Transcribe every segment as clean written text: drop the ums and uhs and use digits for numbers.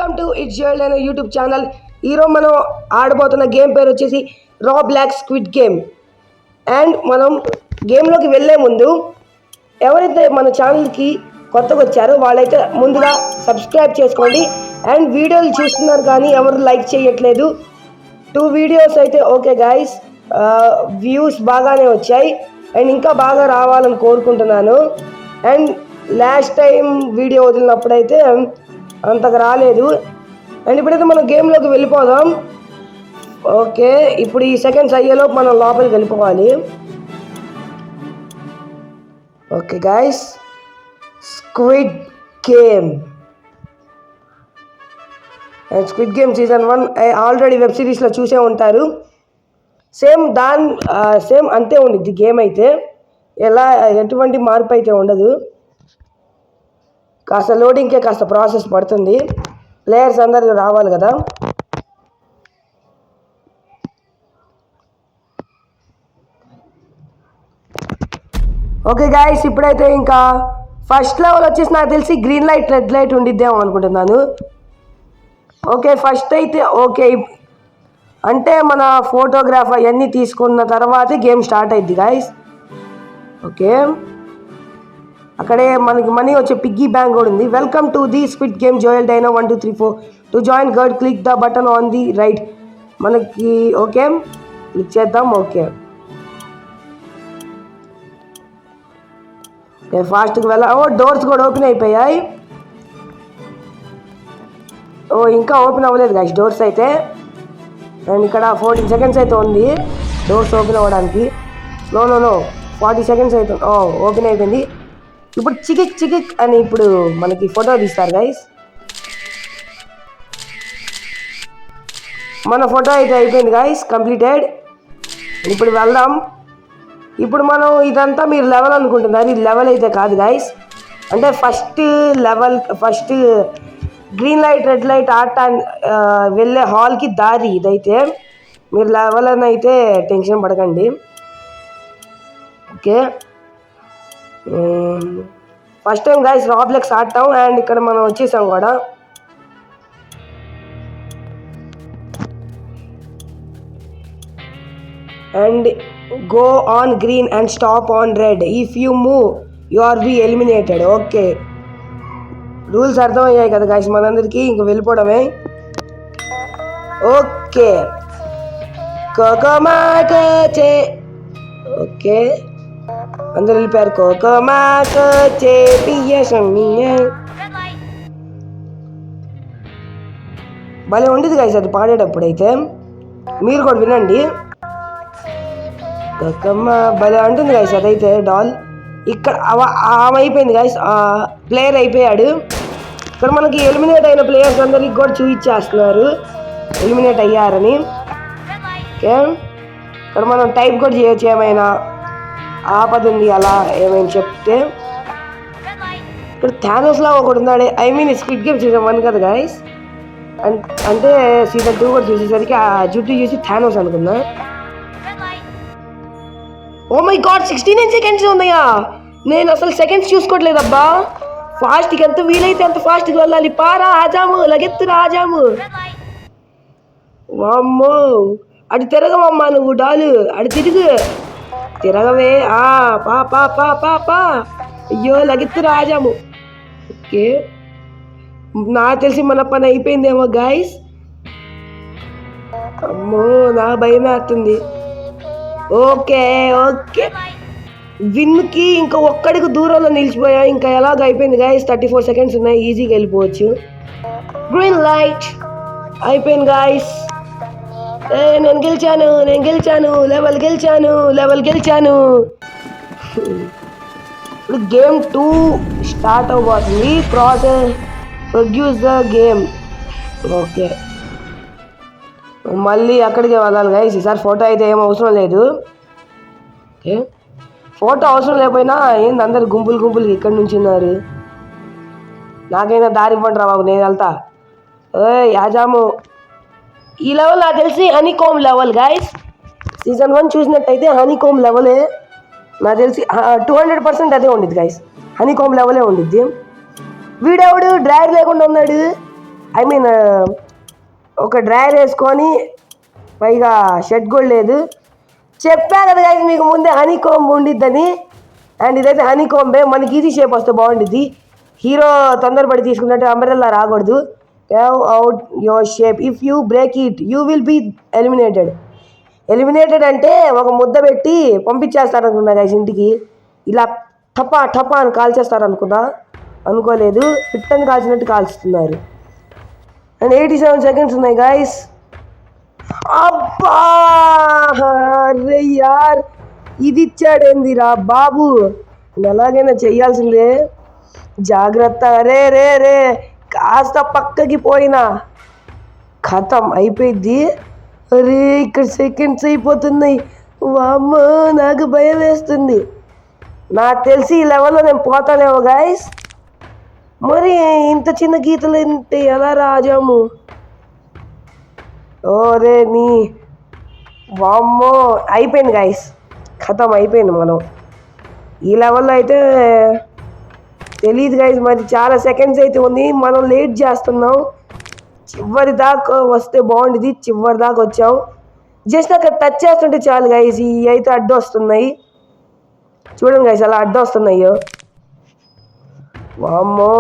Welcome to it's జర్ల్ అనే YouTube channel. ఈరోజు మనం ఆడబోతున్న గేమ్ పేరు వచ్చేసి రాబ్లాక్స్ స్క్విడ్ గేమ్. అండ్ మనం గేమ్లోకి వెళ్ళే ముందు ఎవరైతే మన ఛానల్కి కొత్తగా వచ్చారో వాళ్ళైతే ముందుగా సబ్స్క్రైబ్ చేసుకోండి. అండ్ వీడియోలు చూస్తున్నారు కానీ ఎవరు లైక్ చేయట్లేదు. 2 వీడియోస్ అయితే ఓకే గాయస్, వ్యూస్ బాగానే వచ్చాయి అండ్ ఇంకా బాగా రావాలని కోరుకుంటున్నాను. అండ్ లాస్ట్ టైం వీడియో వదిలినప్పుడైతే అంతగా రాలేదు. అండ్ ఇప్పుడైతే మనం గేమ్లోకి వెళ్ళిపోదాం. ఓకే, ఇప్పుడు ఈ సెకండ్స్ అయ్యేలోపు మనం లోపలికి వెళ్ళిపోవాలి. Okay guys, squid game and squid game season 1 already web సిరీస్లో చూసే ఉంటారు. సేమ్ అంతే ఉండిద్ది గేమ్ అయితే, ఎటువంటి మార్పు అయితే ఉండదు. కాస్త లోడింగ్కే కాస్త ప్రాసెస్ పడుతుంది, ప్లేయర్స్ అందరూ రావాలి కదా. ఓకే గాయస్, ఇప్పుడైతే ఇంకా ఫస్ట్ లెవెల్ వచ్చేసి నాకు తెలిసి గ్రీన్ లైట్ రెడ్ లైట్ ఉండిద్దేమో అనుకుంటున్నాను. ఓకే, ఫస్ట్ అయితే ఓకే అంటే మన ఫోటోగ్రాఫ్ అవన్నీ తీసుకున్న తర్వాత గేమ్ స్టార్ట్ అయింది గాయస్. ఓకే, అక్కడే మనకి మనీ వచ్చే పిగ్గీ బ్యాంక్ కూడా ఉంది. Welcome to the squid game Joel dino 1 2 3 4 to join girt click the button on the right. మనకి ఓకే క్లిక్ చేద్దాం. ఓకే ఫాస్ట్గా డోర్స్ కూడా ఓపెన్ అయిపోయాయి. ఇంకా ఓపెన్ అవ్వలేదు గాయస్ డోర్స్ అయితే. అండ్ ఇక్కడ 14 సెకండ్స్ అయితే ఉంది డోర్స్ ఓపెన్ అవ్వడానికి. నో 40 సెకండ్స్ అయితే ఓపెన్ అయిపోయింది. ఇప్పుడు చికిక్ అని ఇప్పుడు మనకి ఫోటో తీస్తారు గైస్. మన ఫోటో అయితే అయిపోయింది గైస్, కంప్లీటెడ్. ఇప్పుడు వెళ్దాం. ఇప్పుడు మనం ఇదంతా మీరు లెవెల్ అనుకుంటున్నారు, ఇది లెవెల్ అయితే కాదు గైస్. అంటే first green light red light ఆడటానికి వెళ్ళే హాల్కి దారి ఇదైతే. మీరు లెవెల్ అని అయితే టెన్షన్ పడకండి. Okay, first time guys Roblox ఆడటం. అండ్ ఇక్కడ మనం వచ్చేసాం కూడా. And go on green and stop on red. If you move you are be eliminated. Okay, rules అర్థమయ్యాయి కదా గైస్ మనందరికీ, ఇంక వెళ్ళిపోవడమే. ఓకే ఓకే అందరు వెళ్ళిపోయారు. భలే ఉండేది గైస్ అది పాడేటప్పుడు అయితే, మీరు కూడా వినండి. భలే ఉంటుంది గైస్ అదైతే డాల్. ఇక్కడ ఆమె అయిపోయింది గైస్, ప్లేయర్ అయిపోయాడు. ఇక్కడ మనకి ఎలిమినేట్ అయిన ప్లేయర్స్ అందరికి కూడా చూపించేస్తున్నారు ఎలిమినేట్ అయ్యారని. ఓకే, ఇక్కడ మనం టైప్ కూడా చేయొచ్చు, ఏమైనా ఆపద ఉంది అలా ఏమైనా చెప్తే. ఇక్కడ థానోస్లా ఒకటి ఉన్నాడే. I mean squid game season 1 కదా గైస్, అంటే సీజన్ 2 కూడా చూసేసరికి ఆ జుట్టు చూసి థానోస్ అనుకున్నా. ఓ మై గాడ్, 69 సెకండ్స్ ఉన్నాయా? నేను అసలు సెకండ్స్ చూసుకోవట్లేదబ్బా. ఫాస్ట్గా ఎంత వీలైతే అంత ఫాస్ట్గా వెళ్ళాలి. పారా ఆజాము, లగెత్తు రాజాము. వామ్మో, అటు తిరగమమ్మా నువ్వు డాలు, అటు తిరగవే. పా అయ్యో లగెత్తు రాజాము. ఓకే, నాకు తెలిసి మన పని అయిపోయిందేమో గాయస్. అమ్మో, నా భయం వేస్తుంది. ఓకే విన్కి ఇంకా ఒక్కడికి దూరంలో నిలిచిపోయా. ఇంకా ఎలాగ అయిపోయింది గాయస్, 34 సెకండ్స్ ఉన్నాయి, ఈజీగా వెళ్ళిపోవచ్చు. గ్రీన్ లైట్ అయిపోయింది గాయస్. నేను గెలిచాను, లెవెల్ గెలిచాను. ఇప్పుడు గేమ్ 2 స్టార్ట్ అవబోతుంది. Produce the game. ఓకే, మళ్ళీ అక్కడికే వెళ్ళాలి గైస్. ఈసారి ఫోటో అయితే ఏం అవసరం లేదు. ఓకే, ఫోటో అవసరం లేకపోయినా ఏంది అందరు గుంపులు ఇక్కడ నుంచి ఉన్నారు. నాకైనా దారి ఇవ్వండి రా బాబు, నేను వెళ్తా. యాజాము. ఈ లెవెల్ నాకు తెలిసి హనీకోమ్ లెవెల్ గైస్. సీజన్ 1 చూసినట్టయితే హనీకోమ్ లెవెలే నాకు తెలిసి 200% అదే ఉండిద్ది గైస్. హనీకోమ్ లెవెలే ఉండిద్ది. వీడెవడు డ్రాగ్ లేకుండా ఉన్నాడు. ఐ మీన్ ఒక డ్రైవర్ వేసుకొని పైగా షర్ట్ కూడా లేదు. చెప్పా కదా గైస్ మీకు ముందే హనీ కోంబ్ ఉండిద్దని. అండ్ ఇదైతే హనీ కోంబే, మనకి ఈజీ షేప్ వస్తే బాగుండిద్ది. హీరో తొందరపడి తీసుకున్నట్టు అంబ్రెల్లా రాకూడదు. Have out your shape, if you break it you will be eliminated. Eliminated అంటే ఒక ముద్ద పెట్టి పంపించేస్తారనుకున్నా గైస్ ఇంటికి. ఇలా టపా టపా అని కాల్చేస్తారనుకున్నా, అనుకోలేదు. పిట్టని కాల్చినట్టు కాల్చుతున్నారు. అండ్ 87 seconds ఉన్నాయి గైస్. అబ్బా అరే యార్, ఇది ఇచ్చాడేందిరా బాబు. ఎలాగైనా చెయ్యాల్సిందే, జాగ్రత్త. రే రే రే కాస్త పక్కకి పోయినా ఖతం అయిపోయింది. అరే ఇక్కడ సెకండ్స్ అయిపోతున్నాయి. వామ్మో నాకు భయం వేస్తుంది. నాకు తెలిసి ఈ లెవెల్లో నేను పోతానేమో గైస్. మరి ఇంత చిన్న గీతలు అంటే ఎలా రాజాము? ఓరే నీ వామ్మో అయిపోయింది గైస్, ఖతం అయిపోయింది. మనం ఈ లెవెల్లో అయితే తెలియదు గైస్, మరి చాలా సెకండ్స్ అయితే ఉంది. మనం లేట్ చేస్తున్నాం. చివరి దాకా వస్తే బాగుండేది. చివరి దాకా వచ్చాం. జస్ట్ అక్కడ టచ్ చేస్తుంటే చాలు గైస్, ఈ అయితే అడ్డు వస్తున్నాయి. చూడండి గైస్ అలా అడ్డు వస్తున్నాయో. వామ్మో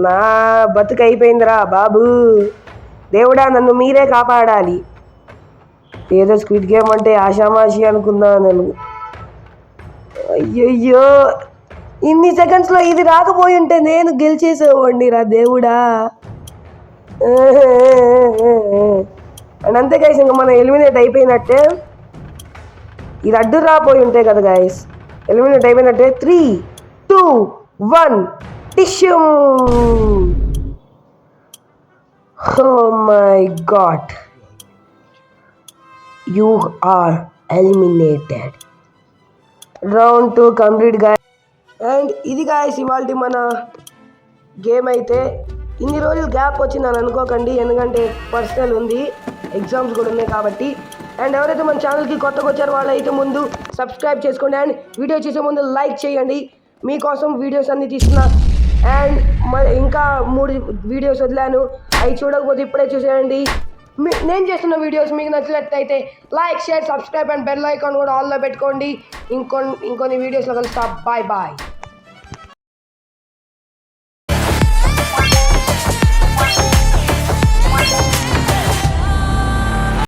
నా బతుకు అయిపోయిందిరా బాబు. దేవుడా నన్ను మీరే కాపాడాలి. ఏదో స్క్విడ్ గేమ్ అంటే ఆషామాషి అనుకున్నాను నేను. అయ్యయ్యో ఇన్ని సెకండ్స్లో ఇది రాకపోయి ఉంటే నేను గెలిచేసేవాడిని రా దేవుడా. అండ్ అంతే గైస్, ఇంకా మనం ఎలిమినేట్ అయిపోయినట్టే. ఇది అడ్డు రాపోయి ఉంటే కదా గైస్ ఎలిమినేట్ అయిపోయినట్టే. 3, 2, 1 tissue. Oh my god, you are eliminated. Round 2 complete guys. And ఇది గాయస్ ఇవాళ మన గేమ్ అయితే. ఇన్ని రోజులు గ్యాప్ వచ్చిందని అనుకోకండి, ఎందుకంటే పర్సనల్ ఉంది, ఎగ్జామ్స్ కూడా ఉన్నాయి కాబట్టి. అండ్ ఎవరైతే మన ఛానల్కి కొత్తగా వచ్చారో వాళ్ళు అయితే ముందు సబ్స్క్రైబ్ చేసుకోండి. అండ్ వీడియో చేసే ముందు లైక్ చేయండి. మీకోసం వీడియోస్ అన్నీ తీస్తున్నా. అండ్ ఇంకా 3 వీడియోస్ వదిలాను, అవి చూడకపోతే ఇప్పుడే చూసేయండి. నేను చేస్తున్న వీడియోస్ మీకు నచ్చినట్లయితే like, share, subscribe and bell icon కూడా ఆల్లో పెట్టుకోండి. ఇంకొన్ని వీడియోస్లో కలుస్తా. Bye bye.